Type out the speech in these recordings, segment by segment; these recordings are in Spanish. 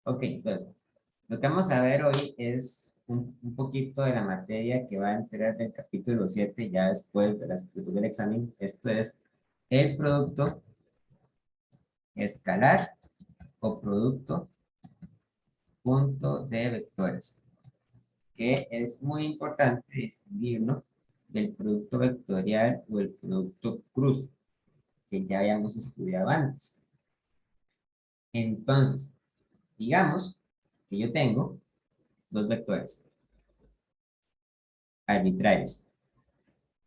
Ok, entonces, lo que vamos a ver hoy es un poquito de la materia que va a entrar del capítulo 7 ya después después del examen. Esto es el producto escalar o producto punto de vectores, que es muy importante distinguirlo del producto vectorial o el producto cruz, que ya habíamos estudiado antes. Entonces, digamos que yo tengo dos vectores arbitrarios.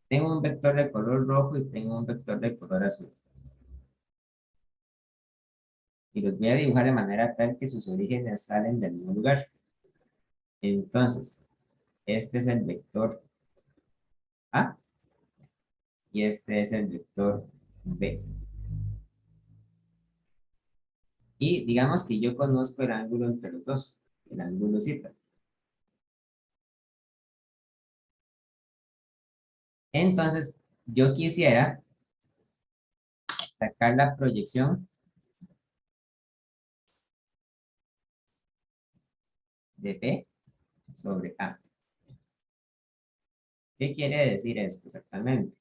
Tengo un vector de color rojo y tengo un vector de color azul. Y los voy a dibujar de manera tal que sus orígenes salen del mismo lugar. Entonces, este es el vector A y este es el vector B. Y digamos que yo conozco el ángulo entre los dos, el ángulo Z. Entonces, yo quisiera sacar la proyección de B sobre A. ¿Qué quiere decir esto exactamente?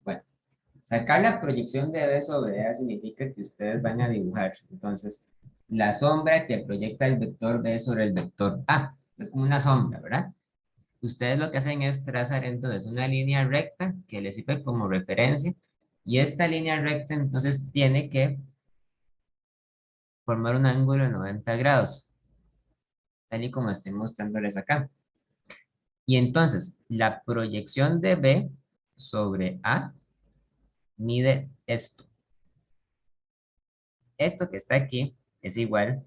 Bueno, sacar la proyección de B sobre A significa que ustedes van a dibujar, entonces, la sombra que proyecta el vector B sobre el vector A. Es como una sombra, ¿verdad? Ustedes lo que hacen es trazar entonces una línea recta que les sirve como referencia, y esta línea recta entonces tiene que formar un ángulo de 90 grados, tal y como estoy mostrándoles acá. Y entonces, la proyección de B sobre A mide esto. Esto que está aquí es igual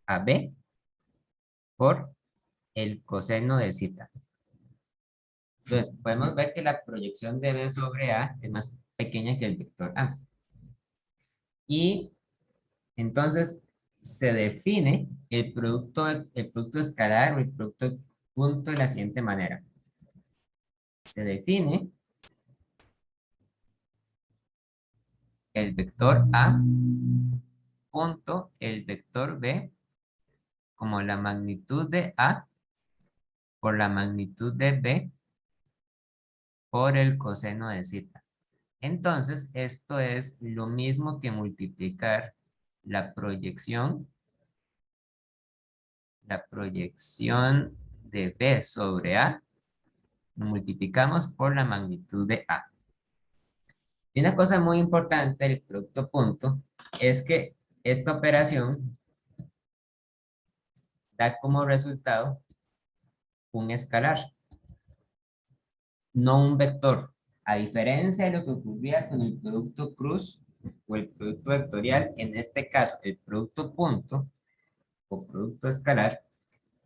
a B por el coseno de zeta. Entonces, podemos ver que la proyección de B sobre A es más pequeña que el vector A. Y entonces se define el producto escalar o el producto punto de la siguiente manera. Se define el vector A punto el vector B como la magnitud de A por la magnitud de B por el coseno de zeta. Entonces, esto es lo mismo que multiplicar la proyección de B sobre A, lo multiplicamos por la magnitud de A. Y una cosa muy importante del producto punto es que esta operación da como resultado un escalar, no un vector. A diferencia de lo que ocurría con el producto cruz o el producto vectorial, en este caso el producto punto o producto escalar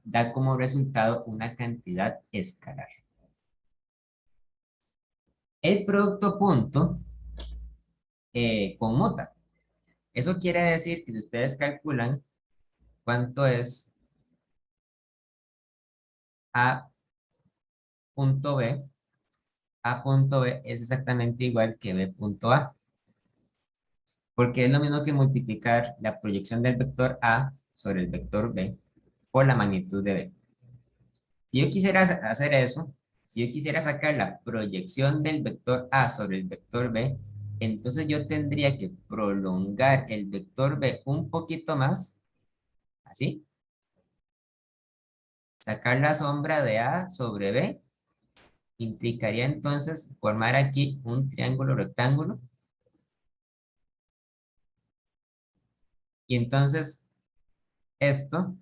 da como resultado una cantidad escalar. El producto punto conmuta. Eso quiere decir que si ustedes calculan cuánto es A punto B, A punto B es exactamente igual que B punto A, porque es lo mismo que multiplicar la proyección del vector A sobre el vector B por la magnitud de B. Si yo quisiera hacer eso, si yo quisiera sacar la proyección del vector A sobre el vector B, entonces yo tendría que prolongar el vector B un poquito más, así, sacar la sombra de A sobre B, implicaría entonces formar aquí un triángulo rectángulo, y entonces esto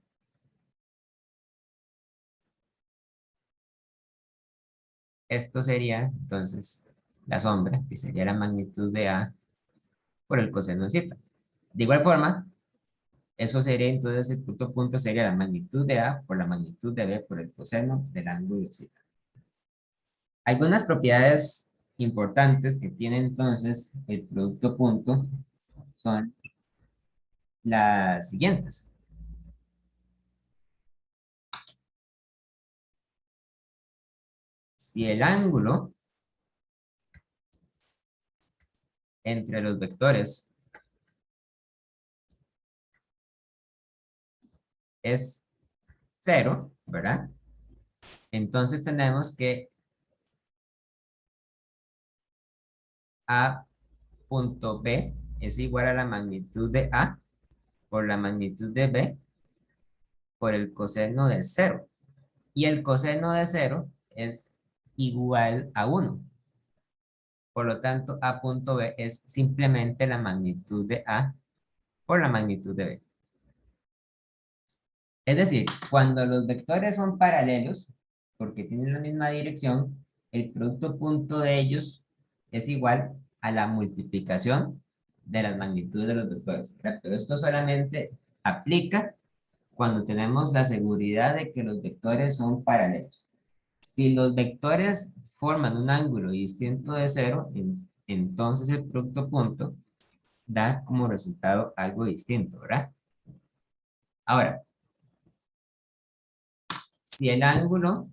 sería entonces la sombra, que sería la magnitud de A por el coseno de zeta. De igual forma, eso sería entonces el punto sería la magnitud de A por la magnitud de B por el coseno del ángulo zeta. Algunas propiedades importantes que tiene entonces el producto punto son las siguientes. Si el ángulo entre los vectores es 0, ¿verdad? Entonces tenemos que A punto B es igual a la magnitud de A por la magnitud de B por el coseno de 0. Y el coseno de 0 es igual a 1. Por lo tanto, A punto B es simplemente la magnitud de A por la magnitud de B. Es decir, cuando los vectores son paralelos, porque tienen la misma dirección, el producto punto de ellos es igual a la multiplicación de las magnitudes de los vectores. Pero esto solamente aplica cuando tenemos la seguridad de que los vectores son paralelos. Si los vectores forman un ángulo distinto de 0, entonces el producto punto da como resultado algo distinto, ¿verdad? Ahora, si el ángulo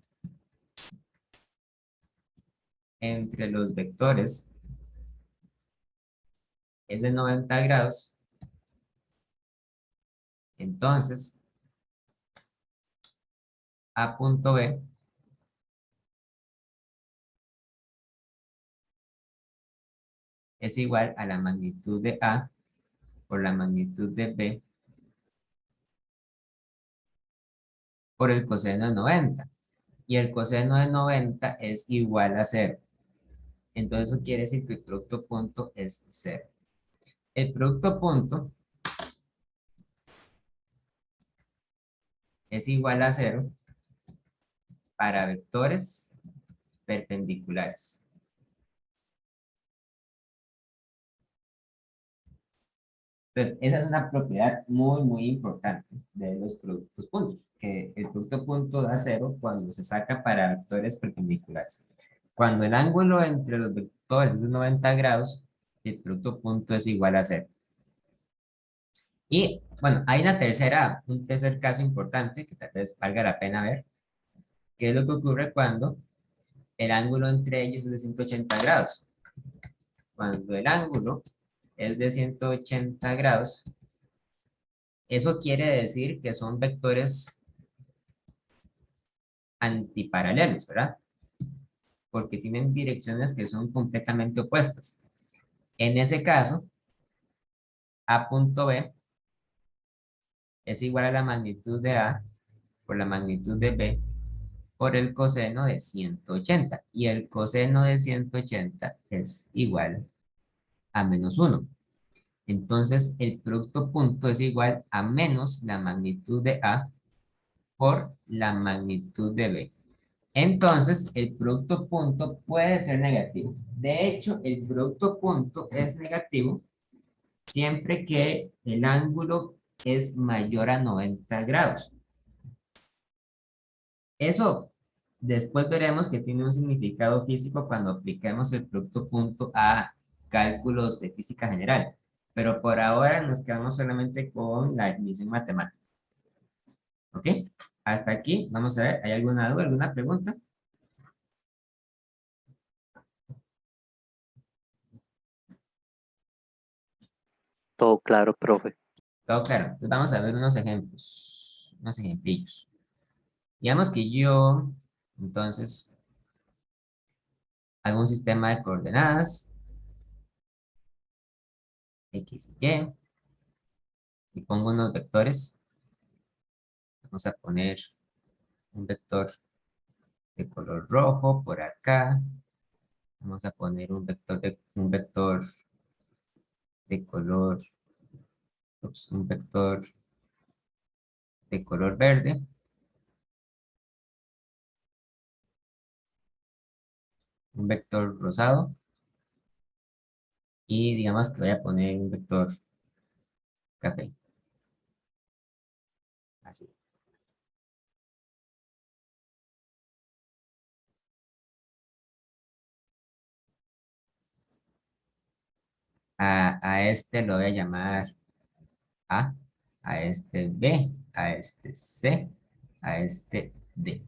entre los vectores es de 90 grados, entonces A punto B es igual a la magnitud de A por la magnitud de B por el coseno de 90. Y el coseno de 90 es igual a 0. Entonces eso quiere decir que el producto punto es 0. El producto punto es igual a 0 para vectores perpendiculares. Entonces, esa es una propiedad muy, muy importante de los productos puntos, que el producto punto da 0 cuando se saca para vectores perpendiculares. Cuando el ángulo entre los vectores es de 90 grados, el producto punto es igual a 0. Y bueno, hay un tercer caso importante que tal vez valga la pena ver, que es lo que ocurre cuando el ángulo entre ellos es de 180 grados. Cuando el ángulo es de 180 grados, eso quiere decir que son vectores antiparalelos, ¿verdad? Porque tienen direcciones que son completamente opuestas. En ese caso, A punto B es igual a la magnitud de A por la magnitud de B por el coseno de 180. Y el coseno de 180 es igual a menos 1. Entonces, el producto punto es igual a menos la magnitud de A por la magnitud de B. Entonces, el producto punto puede ser negativo. De hecho, el producto punto es negativo siempre que el ángulo es mayor a 90 grados. Eso después veremos que tiene un significado físico cuando apliquemos el producto punto a cálculos de física general. Pero por ahora nos quedamos solamente con la definición matemática. ¿Ok? Hasta aquí, vamos a ver, ¿hay alguna duda, alguna pregunta? Todo claro, profe. Todo claro. Entonces vamos a ver unos ejemplos, unos ejemplillos. Digamos que yo, entonces, hago un sistema de coordenadas, X y pongo unos vectores. Vamos a poner un vector de color rojo por acá. Vamos a poner de color, un vector de color verde. Un vector rosado. Y digamos que voy a poner un vector café. Así. A este lo voy a llamar A, a este B, a este C, a este D.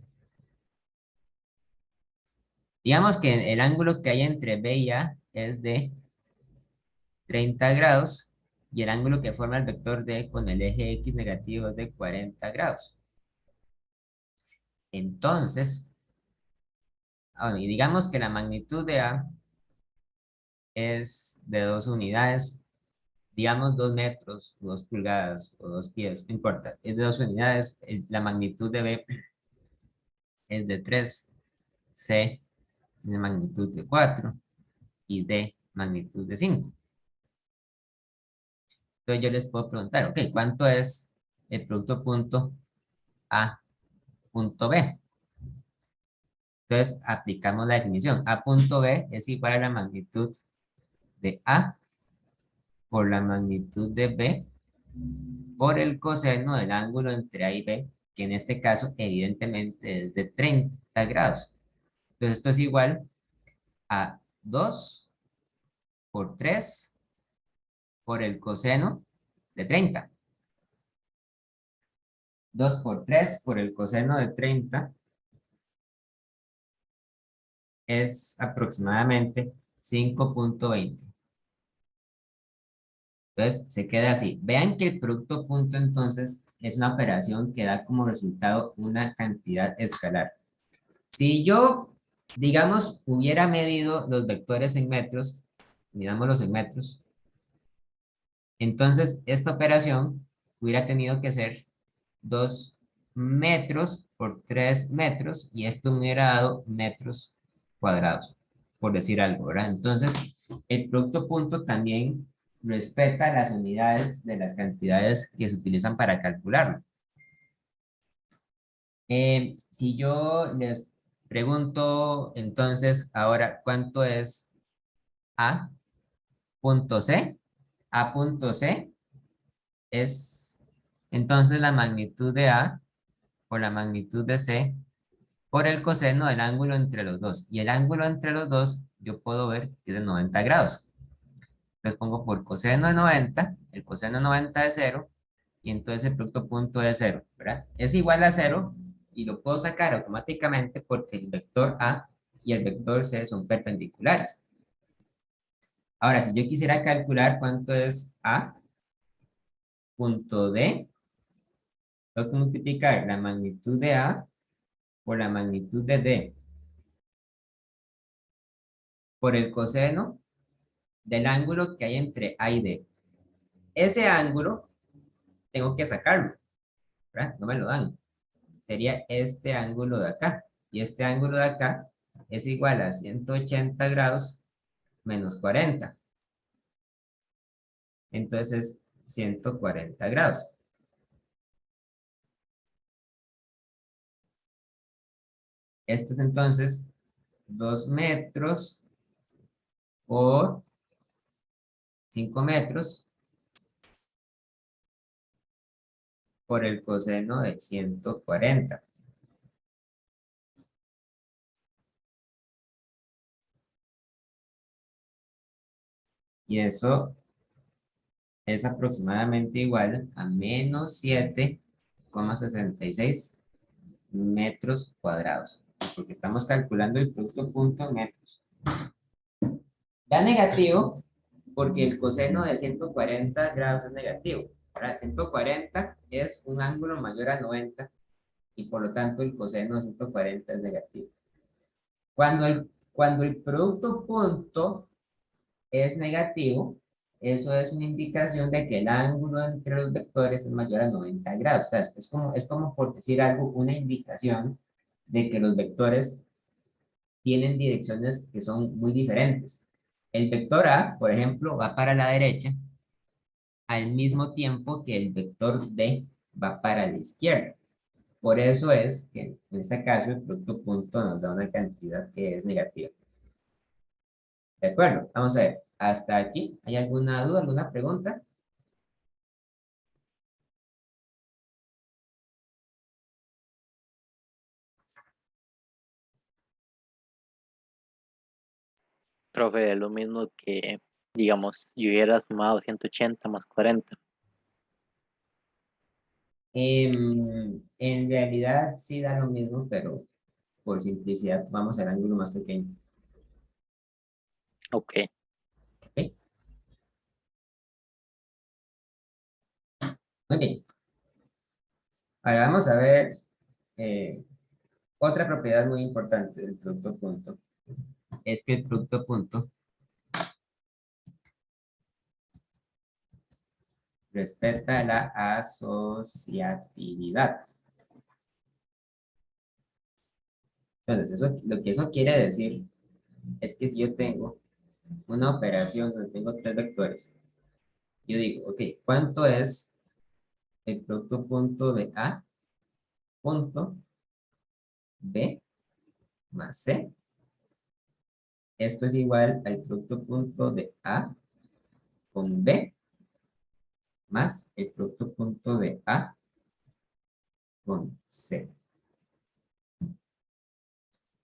Digamos que el ángulo que hay entre B y A es de 30 grados y el ángulo que forma el vector D con el eje X negativo es de 40 grados. Entonces, bueno, y digamos que la magnitud de A es de 2 unidades, digamos 2 metros, 2 pulgadas o 2 pies, no importa, es de 2 unidades, la magnitud de B es de 3, C tiene magnitud de 4 y D magnitud de 5. Entonces yo les puedo preguntar, ok, ¿cuánto es el producto punto A punto B? Entonces aplicamos la definición. A punto B es igual a la magnitud de A por la magnitud de B por el coseno del ángulo entre A y B, que en este caso evidentemente es de 30 grados. Entonces esto es igual a 2 por 3 por el coseno de 30. 2 por 3 por el coseno de 30 es aproximadamente 5.20. Entonces se queda así. Vean que el producto punto entonces es una operación que da como resultado una cantidad escalar. Si yo, digamos, hubiera medido los vectores en metros, midámoslos en metros, entonces esta operación hubiera tenido que ser 2 metros por 3 metros y esto me hubiera dado metros cuadrados, por decir algo, ¿verdad? Entonces, el producto punto también respeta las unidades de las cantidades que se utilizan para calcularlo. Si yo les pregunto entonces ahora cuánto es A punto C, A punto C es entonces la magnitud de A por la magnitud de C por el coseno del ángulo entre los dos. Y el ángulo entre los dos yo puedo ver que es de 90 grados. Entonces pongo por coseno de 90, el coseno de 90 es 0, y entonces el producto punto es 0, ¿verdad? Es igual a 0 y lo puedo sacar automáticamente porque el vector A y el vector C son perpendiculares. Ahora, si yo quisiera calcular cuánto es A punto D, tengo que multiplicar la magnitud de A por la magnitud de D por el coseno del ángulo que hay entre A y D. Ese ángulo tengo que sacarlo, ¿verdad? No me lo dan. Sería este ángulo de acá. Y este ángulo de acá es igual a 180 grados menos 40. Entonces, 140 grados. Esto es entonces 2 metros por 5 metros por el coseno de 140. Y eso es aproximadamente igual a menos 7,66 metros cuadrados, porque estamos calculando el producto punto en metros. Da negativo porque el coseno de 140 grados es negativo. Ahora, 140 es un ángulo mayor a 90 y por lo tanto el coseno de 140 es negativo. Cuando el producto punto es negativo, eso es una indicación de que el ángulo entre los vectores es mayor a 90 grados. O sea, es como por decir algo, una indicación de que los vectores tienen direcciones que son muy diferentes. El vector A, por ejemplo, va para la derecha al mismo tiempo que el vector D va para la izquierda. Por eso es que en este caso el producto punto nos da una cantidad que es negativa. ¿De acuerdo? Vamos a ver. Hasta aquí. ¿Hay alguna duda, alguna pregunta? Profe, es lo mismo que, digamos, yo hubiera sumado 180 más 40. En realidad sí da lo mismo, pero por simplicidad vamos al ángulo más pequeño. Ok. ¿Ok? Muy bien. Ahora vamos a ver otra propiedad muy importante del producto punto. Es que el producto punto respeta la asociatividad. Entonces, lo que eso quiere decir es que si yo tengo una operación donde tengo tres vectores, yo digo, ok, ¿cuánto es el producto punto de A punto B más C? Esto es igual al producto punto de A con B más el producto punto de A con C.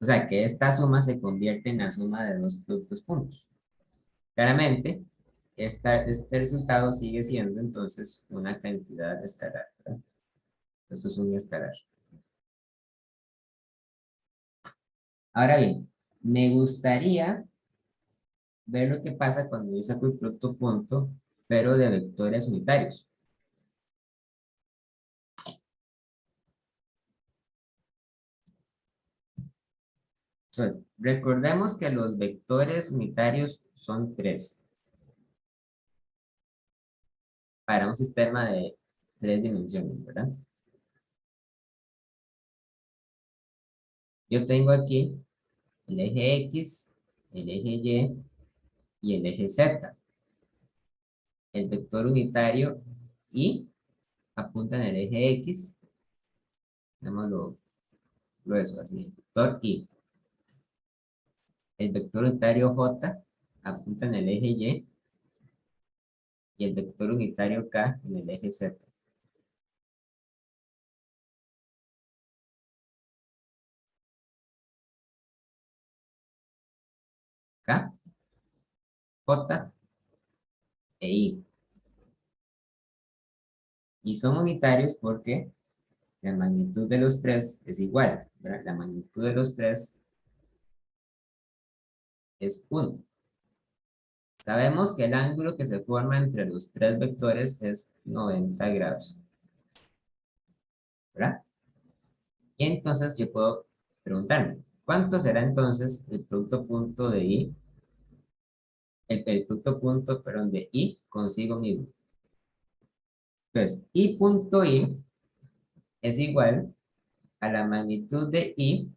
O sea que esta suma se convierte en la suma de dos productos puntos. Claramente, este resultado sigue siendo entonces una cantidad escalar, ¿verdad? Esto es un escalar. Ahora bien, me gustaría ver lo que pasa cuando yo saco el producto punto, pero de vectores unitarios. Entonces, recordemos que los vectores unitarios son tres para un sistema de tres dimensiones, ¿verdad? Yo tengo aquí el eje X, el eje Y y el eje Z. El vector unitario Y apunta en el eje X, llamémoslo grueso, así, vector Y. El vector unitario J apunta en el eje y el vector unitario K en el eje Z. K, J e I. Y son unitarios porque la magnitud de los tres es igual, ¿verdad? La magnitud de los tres es 1. Sabemos que el ángulo que se forma entre los tres vectores es 90 grados, ¿verdad? Y entonces yo puedo preguntarme, ¿cuánto será entonces el producto punto de I, el producto punto, perdón, de I consigo mismo? Entonces, I punto I es igual a la magnitud de I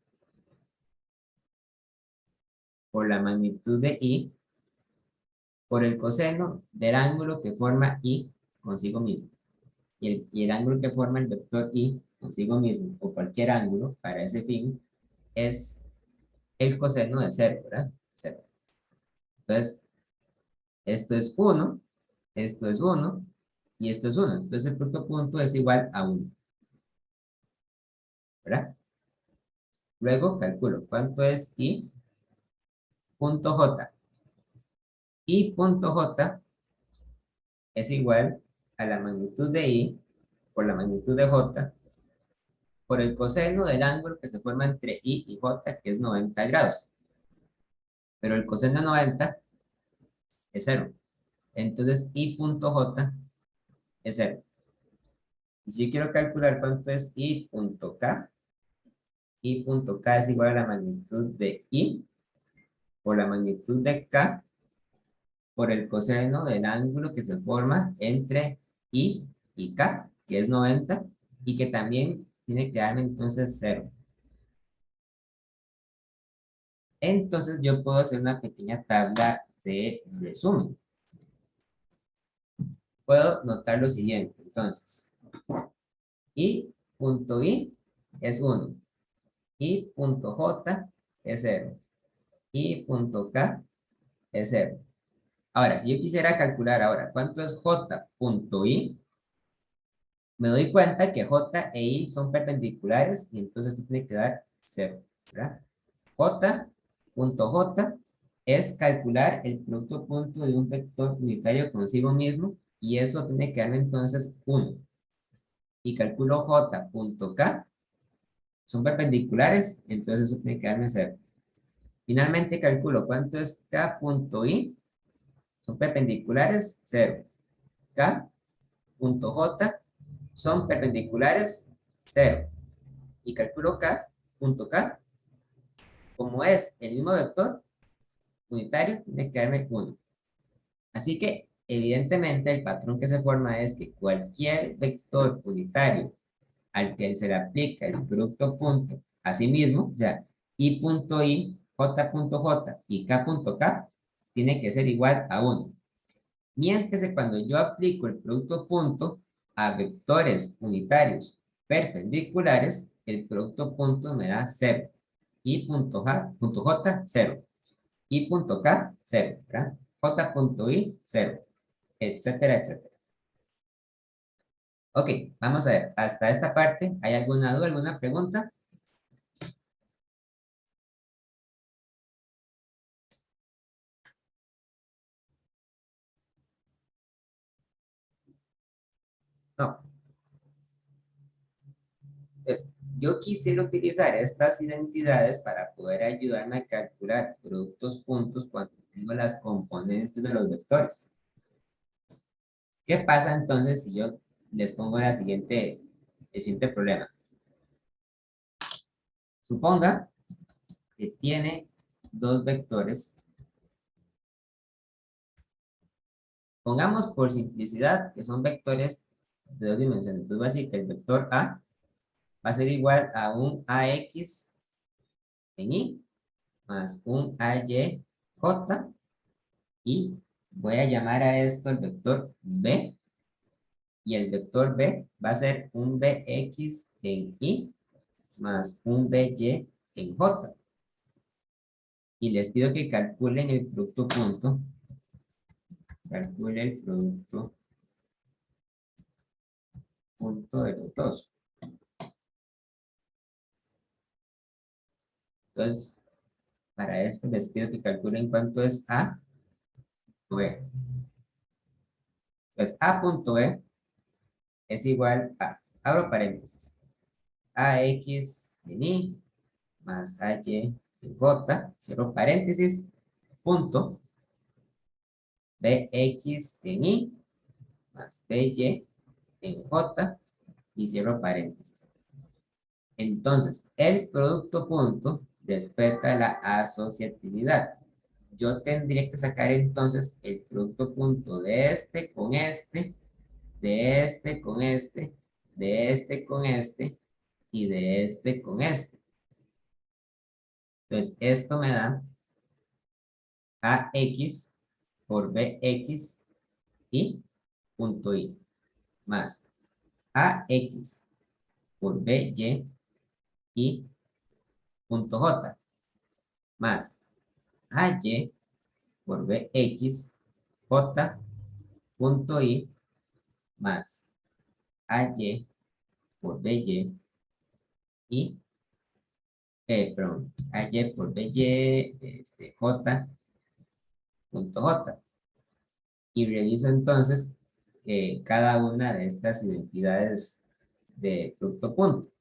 por la magnitud de I por el coseno del ángulo que forma I consigo mismo. Y el ángulo que forma el vector I consigo mismo, o cualquier ángulo para ese fin, es el coseno de 0, ¿verdad? 0. Entonces, esto es 1, esto es 1, y esto es 1. Entonces, el producto punto es igual a 1, ¿verdad? Luego, calculo cuánto es I punto J. I punto J es igual a la magnitud de I por la magnitud de J por el coseno del ángulo que se forma entre I y J, que es 90 grados. Pero el coseno de 90 es 0. Entonces, I punto J es 0. Y si yo quiero calcular cuánto es I punto K, I punto K es igual a la magnitud de I por la magnitud de K por el coseno del ángulo que se forma entre I y K, que es 90, y que también tiene que darme entonces 0. Entonces yo puedo hacer una pequeña tabla de resumen. Puedo notar lo siguiente, entonces, I punto I es 1, I punto J es 0, I punto K es 0. Ahora, si yo quisiera calcular ahora cuánto es J punto I, me doy cuenta que J e I son perpendiculares y entonces esto tiene que dar 0, ¿verdad? J punto J es calcular el producto punto de un vector unitario consigo mismo y eso tiene que darme entonces 1. Y calculo J punto K, son perpendiculares, entonces eso tiene que darme 0. Finalmente calculo cuánto es K punto I, son perpendiculares, 0. K punto J son perpendiculares, 0. Y calculo K, punto K, como es el mismo vector unitario, tiene que darme 1. Así que, evidentemente, el patrón que se forma es que cualquier vector unitario al que se le aplica el producto punto a sí mismo, ya, i punto i, j punto j y k punto k, tiene que ser igual a 1. Mientras que cuando yo aplico el producto punto a vectores unitarios perpendiculares, el producto punto me da 0. I punto j, 0. I punto k, 0. ¿Verdad? J punto i, 0. Etcétera, etcétera. Ok, vamos a ver. Hasta esta parte, ¿hay alguna duda, alguna pregunta? No. Entonces, yo quisiera utilizar estas identidades para poder ayudarme a calcular productos puntos cuando tengo las componentes de los vectores. ¿Qué pasa entonces si yo les pongo el siguiente problema? Suponga que tiene dos vectores. Pongamos por simplicidad que son vectores de dos dimensiones. Entonces va a decir que el vector A va a ser igual a un AX en Y más un AY J y voy a llamar a esto el vector B y el vector B va a ser un BX en Y más un BY en J. Y les pido que calculen el producto punto. Calcule el producto punto de los dos. Entonces, para esto les pido que calculen cuánto es A o B. Entonces, A punto B es igual a, abro paréntesis, AX en Y más AY en J, cierro paréntesis, punto, BX en Y más BY en J y cierro paréntesis. Entonces, el producto punto respeta la asociatividad. Yo tendría que sacar entonces el producto punto de este con este, de este con este, de este con este y de este con este. Entonces, esto me da AX por BX y punto I más AX por BY y punto J más AY por BX J punto I más AY por BY y, perdón, AY por BY, J punto J. Y reviso entonces cada una de estas identidades de producto punto.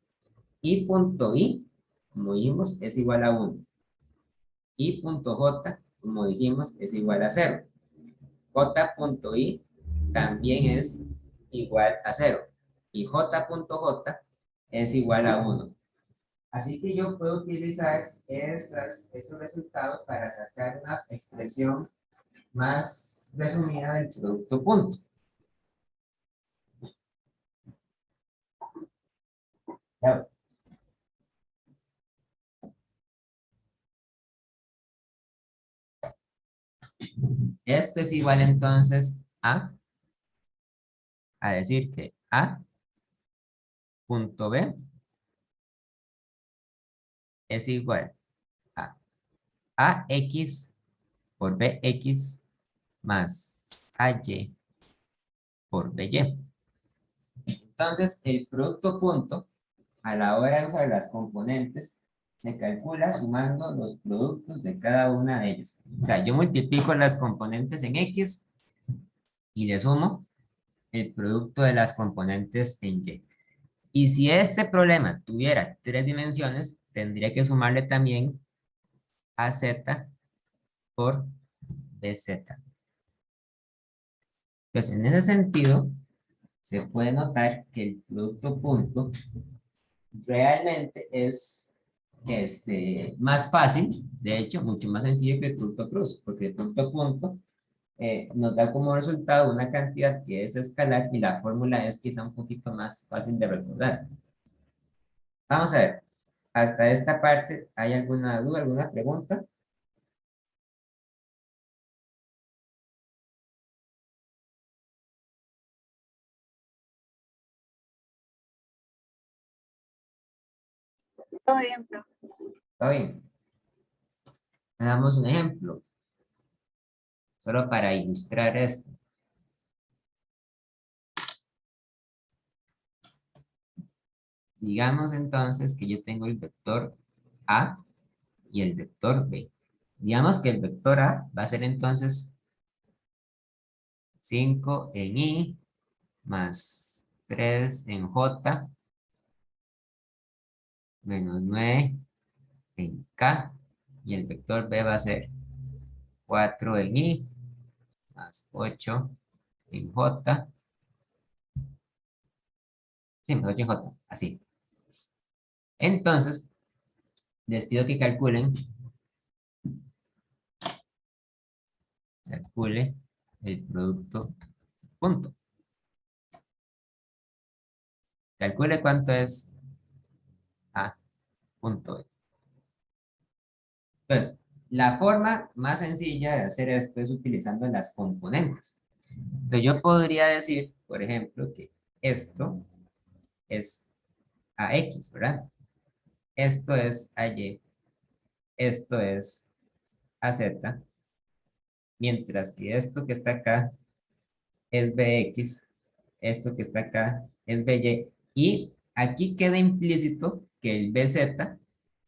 I punto I, como dijimos, es igual a 1. I punto J, como dijimos, es igual a 0. J punto I también es igual a 0. Y J punto J es igual a 1. Así que yo puedo utilizar esos resultados para sacar una expresión más resumida del producto punto. Ya. Esto es igual entonces a decir que A punto B es igual a AX por BX más AY por BY. Entonces, el producto punto, a la hora de usar las componentes, se calcula sumando los productos de cada una de ellas. O sea, yo multiplico las componentes en X y le sumo el producto de las componentes en Y. Y si este problema tuviera 3 dimensiones, tendría que sumarle también AZ por BZ. Pues en ese sentido, se puede notar que el producto punto realmente es más fácil, de hecho, mucho más sencillo que el producto cruz, porque el producto punto nos da como resultado una cantidad que es escalar y la fórmula es quizá un poquito más fácil de recordar. Vamos a ver, hasta esta parte, ¿hay alguna duda, alguna pregunta? Todo bien, profe. ¿Está bien? Hagamos un ejemplo, solo para ilustrar esto. Digamos entonces que yo tengo el vector A y el vector B. Digamos que el vector A va a ser entonces 5 en I más 3 en J menos 9 en K y el vector B va a ser 4 en I más 8 en J. Sí, más 8 en J, así. Entonces, les pido que calcule el producto punto. Calcule cuánto es A punto B. Entonces, la forma más sencilla de hacer esto es utilizando las componentes. Entonces, yo podría decir, por ejemplo, que esto es AX, ¿verdad? Esto es AY, esto es AZ, mientras que esto que está acá es BX, esto que está acá es BY, y aquí queda implícito que el BZ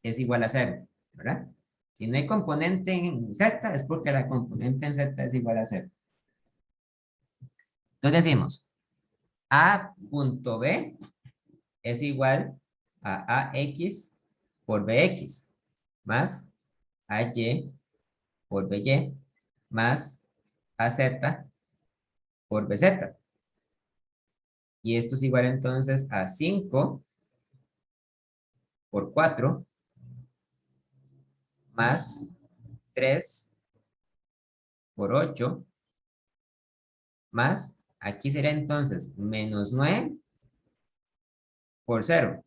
es igual a 0, ¿verdad? Si no hay componente en Z, es porque la componente en Z es igual a 0. Entonces decimos, A punto B es igual a AX por BX, más AY por BY, más AZ por BZ. Y esto es igual entonces a 5 por 4 más 3 por 8 más, aquí sería entonces menos 9 por 0.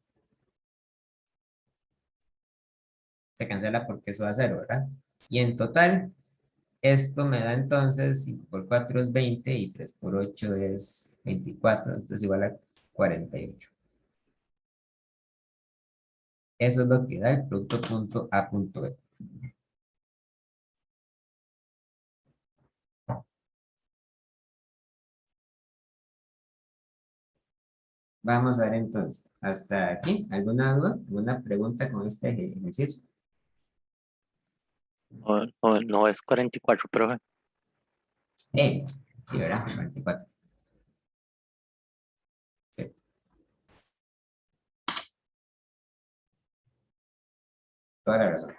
Se cancela porque eso da 0, ¿verdad? Y en total, esto me da entonces 5 por 4 es 20 y 3 por 8 es 24, entonces igual a 48. Eso es lo que da el producto punto A punto B. Vamos a ver entonces, hasta aquí, ¿alguna duda? ¿Alguna pregunta con este ejercicio? No es 44, profe. Sí, ¿verdad? 44. Sí. Toda la razón.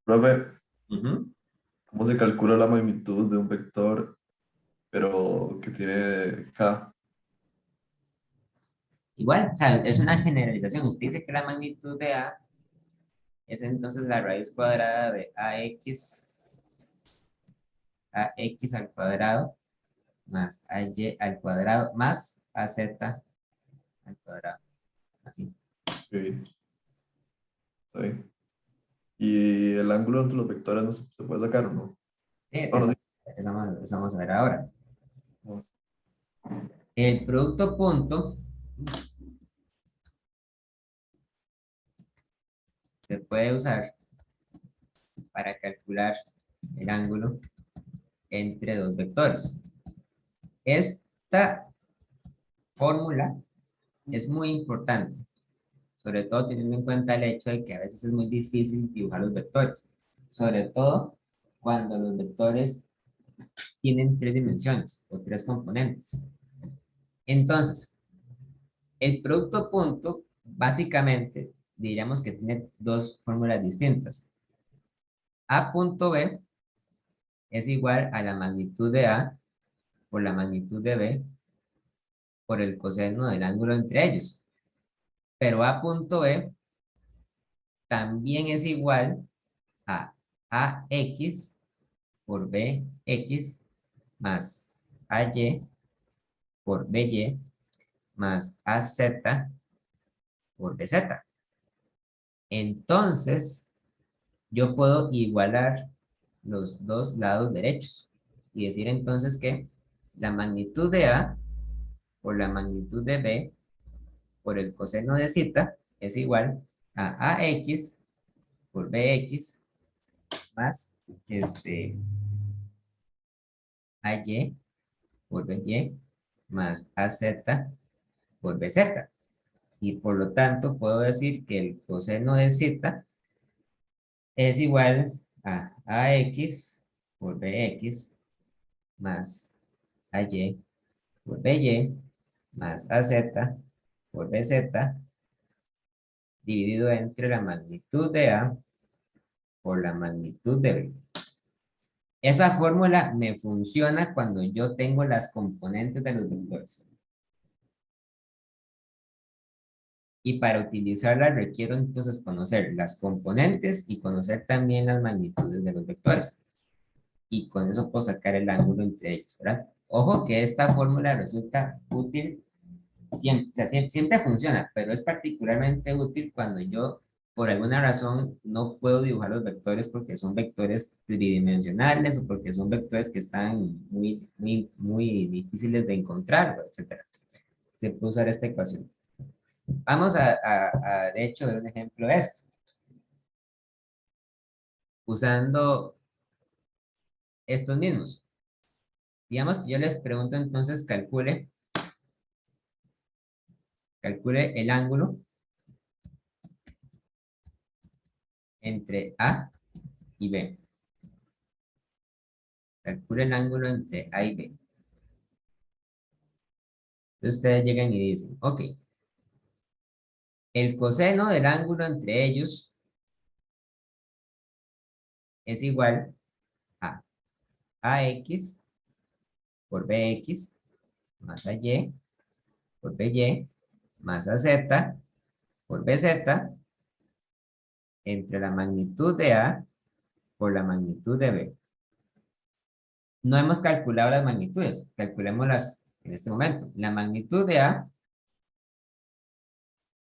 Profe, Ujú. ¿cómo se calcula la magnitud de un vector, pero que tiene K? Igual, o sea, es una generalización. Usted dice que la magnitud de A es entonces la raíz cuadrada de AX al cuadrado más AY al cuadrado más AZ al cuadrado. Así. Ok, está bien. ¿Y el ángulo entre los vectores no se puede sacar o no? Sí, Bueno, eso, sí. eso vamos a ver ahora. No. El producto punto se puede usar para calcular el ángulo entre dos vectores. Esta fórmula es muy importante, sobre todo teniendo en cuenta el hecho de que a veces es muy difícil dibujar los vectores, sobre todo cuando los vectores tienen tres dimensiones o tres componentes. Entonces, el producto punto, básicamente, diríamos que tiene dos fórmulas distintas. A punto B es igual a la magnitud de A por la magnitud de B por el coseno del ángulo entre ellos. Pero A punto B también es igual a AX por BX más AY por BY más AZ por BZ. Entonces, yo puedo igualar los dos lados derechos y decir entonces que la magnitud de A por la magnitud de B por el coseno de zeta es igual a AX por BX más AY por BY más AZ por BZ. Y por lo tanto puedo decir que el coseno de zeta es igual a AX por BX más AY por BY más AZ por BZ dividido entre la magnitud de A por la magnitud de B. Esa fórmula me funciona cuando yo tengo las componentes de los vectores. Y para utilizarla requiero entonces conocer las componentes y conocer también las magnitudes de los vectores. Y con eso puedo sacar el ángulo entre ellos, ¿verdad? Ojo que esta fórmula resulta útil siempre, o sea, siempre funciona, pero es particularmente útil cuando yo, por alguna razón, no puedo dibujar los vectores porque son vectores tridimensionales o porque son vectores que están muy difíciles de encontrar, etcétera. Se puede usar esta ecuación. Vamos de hecho, ver un ejemplo de esto. Usando estos mismos. Digamos que yo les pregunto entonces, calcule el ángulo entre A y B. Calcule el ángulo entre A y B. Entonces ustedes llegan y dicen, ok, el coseno del ángulo entre ellos es igual a AX por BX más AY por BY más AZ por BZ entre la magnitud de A por la magnitud de B. No hemos calculado las magnitudes, calculémoslas en este momento. La magnitud de A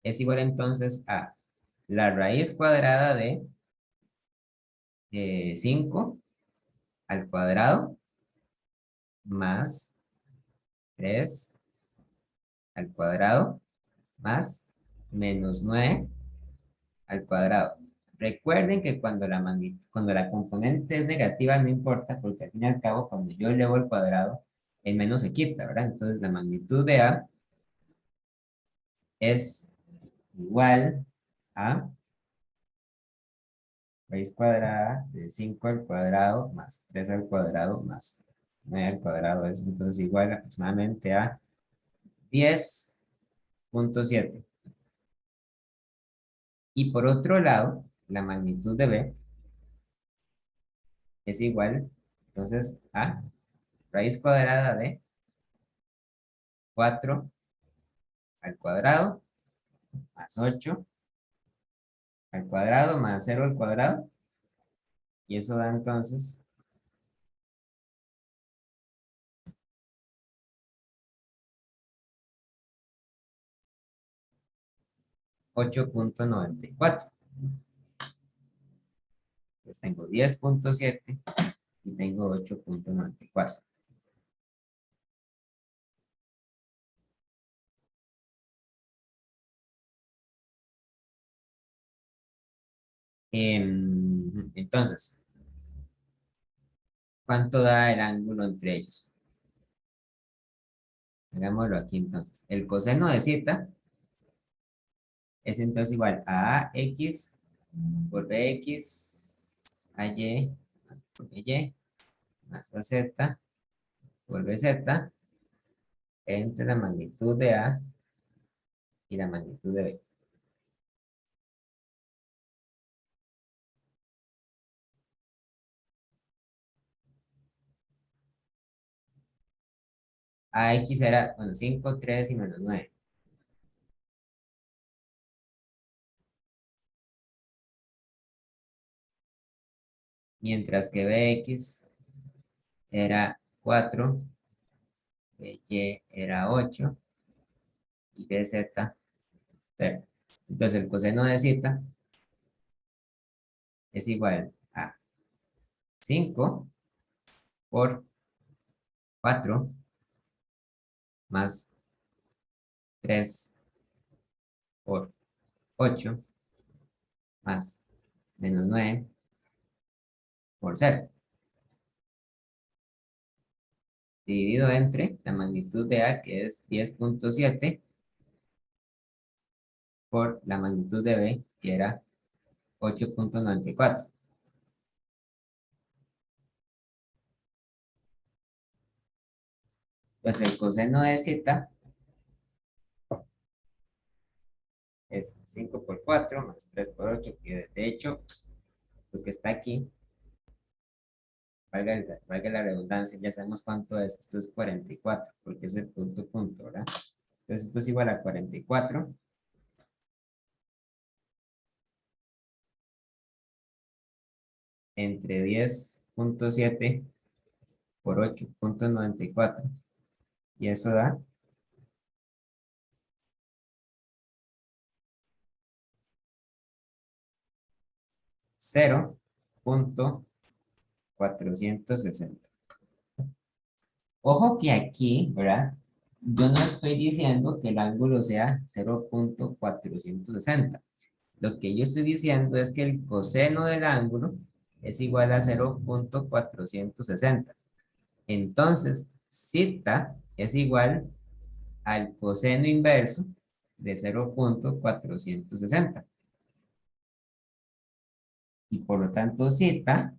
es igual entonces a la raíz cuadrada de 5 al cuadrado más 3 al cuadrado más menos 9 al cuadrado. Recuerden que cuando la componente es negativa no importa porque al fin y al cabo cuando yo elevo el cuadrado el menos se quita, ¿verdad? Entonces la magnitud de A es igual a raíz cuadrada de 5 al cuadrado más 3 al cuadrado más 9 al cuadrado es entonces igual aproximadamente a 10.7. Y por otro lado, la magnitud de B es igual entonces a raíz cuadrada de 4 al cuadrado más 8 al cuadrado más 0 al cuadrado. Y eso da entonces 8.94. Pues tengo 10.7 y tengo 8.94. Entonces, ¿cuánto da el ángulo entre ellos? Hagámoslo aquí entonces. El coseno de zeta es entonces igual a AX por BX, AY por BY, más AZ por BZ, entre la magnitud de A y la magnitud de B. AX era, bueno, 5, 3 y menos 9. Mientras que BX era 4, BY era 8 y BZ 0. Entonces el coseno de z es igual a 5 por 4 más 3 por 8 más menos 9 por 0. Dividido entre la magnitud de A, que es 10.7, por la magnitud de B, que era 8.94. Pues el coseno de z es 5 por 4 más 3 por 8, que de hecho, lo que está aquí, valga la redundancia, ya sabemos cuánto es. Esto es 44, porque es el punto punto, ¿verdad? Entonces esto es igual a 44 entre 10.7 por 8.94. Y eso da 0.460. Ojo que aquí, ¿verdad? Yo no estoy diciendo que el ángulo sea 0.460. Lo que yo estoy diciendo es que el coseno del ángulo es igual a 0.460. Entonces, zeta es igual al coseno inverso de 0.460. Y por lo tanto, zeta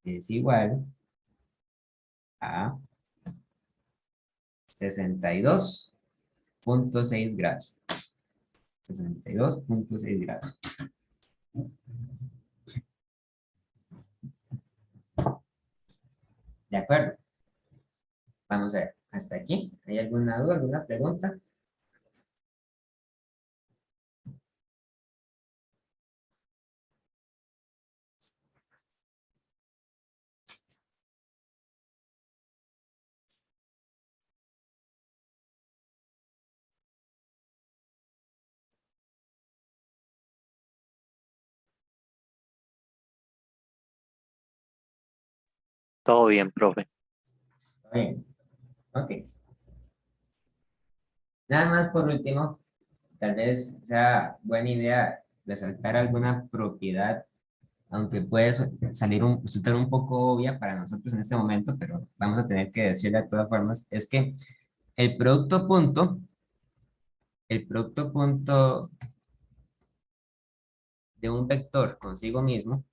es igual a 62.6 grados. 62.6 grados. ¿De acuerdo? Vamos a ver, hasta aquí. ¿Hay alguna duda, alguna pregunta? Todo bien, profe. Bien. Ok. Nada más por último, tal vez sea buena idea resaltar alguna propiedad, aunque puede resultar un poco obvia para nosotros en este momento, pero vamos a tener que decirla de todas formas, es que el producto punto, de un vector consigo mismo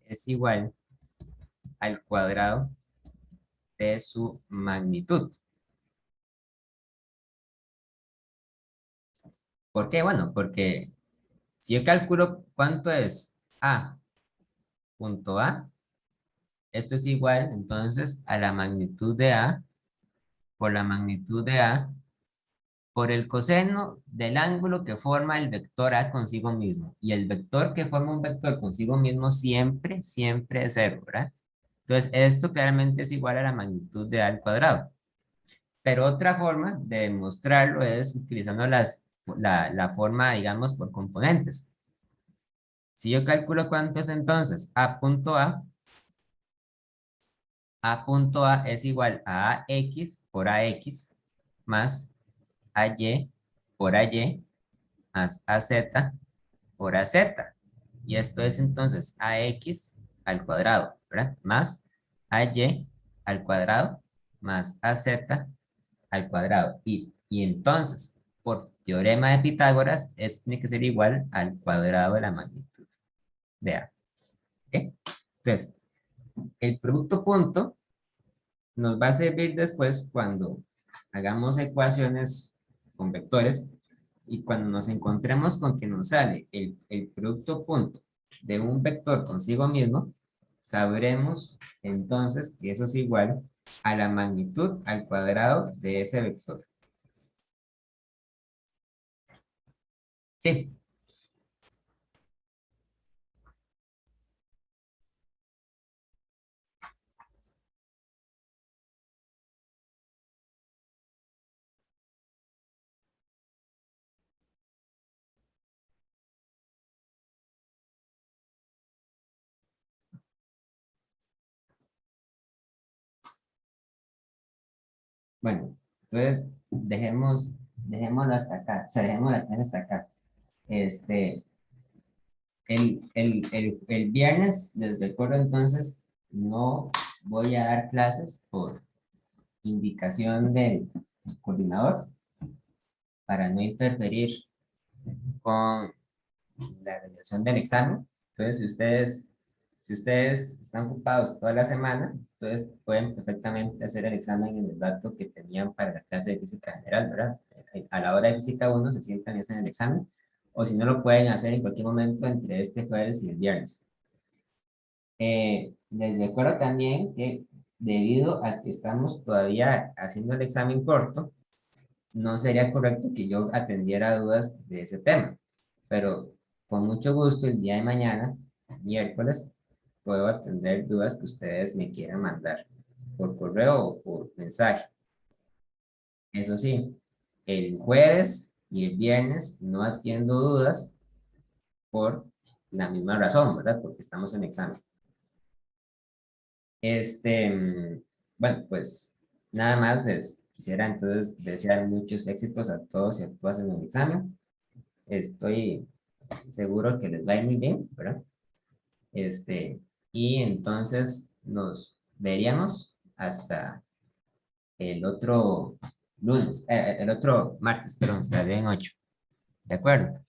es igual al cuadrado de su magnitud. ¿Por qué? Bueno, porque si yo calculo cuánto es A punto A, esto es igual entonces a la magnitud de A por la magnitud de A por el coseno del ángulo que forma el vector A consigo mismo. Y el vector que forma un vector consigo mismo siempre, siempre es 0, ¿verdad? Entonces, esto claramente es igual a la magnitud de A al cuadrado. Pero otra forma de demostrarlo es utilizando la forma, digamos, por componentes. Si yo calculo cuánto es entonces A punto A punto A es igual a AX por AX más AY por AY más AZ por AZ. Y esto es entonces AX al cuadrado, ¿verdad? Más AY al cuadrado más AZ al cuadrado. Y entonces, por teorema de Pitágoras, esto tiene que ser igual al cuadrado de la magnitud de A. ¿Ok? Entonces, el producto punto nos va a servir después cuando hagamos ecuaciones con vectores y cuando nos encontremos con que nos sale el producto punto de un vector consigo mismo, sabremos entonces que eso es igual a la magnitud al cuadrado de ese vector. Sí. Bueno, entonces dejémoslo hasta acá, o sea, dejémoslo hasta acá. Este, el viernes, les recuerdo entonces, no voy a dar clases por indicación del coordinador para no interferir con la realización del examen. Entonces, si ustedes están ocupados toda la semana, entonces pueden perfectamente hacer el examen en el dato que tenían para la clase de física general, ¿verdad? A la hora de física 1 se sientan y hacen el examen, o si no lo pueden hacer en cualquier momento entre este jueves y el viernes. Les recuerdo también que debido a que estamos todavía haciendo el examen corto, no sería correcto que yo atendiera dudas de ese tema, pero con mucho gusto el día de mañana, miércoles, puedo atender dudas que ustedes me quieran mandar por correo o por mensaje. Eso sí, el jueves y el viernes no atiendo dudas por la misma razón, ¿verdad? Porque estamos en examen. Bueno, pues nada más les quisiera entonces desear muchos éxitos a todos y a todas en el examen. Estoy seguro que les va a ir muy bien, ¿verdad? Y entonces nos veríamos hasta el otro lunes, el otro martes, perdón, estaré en 8. ¿De acuerdo?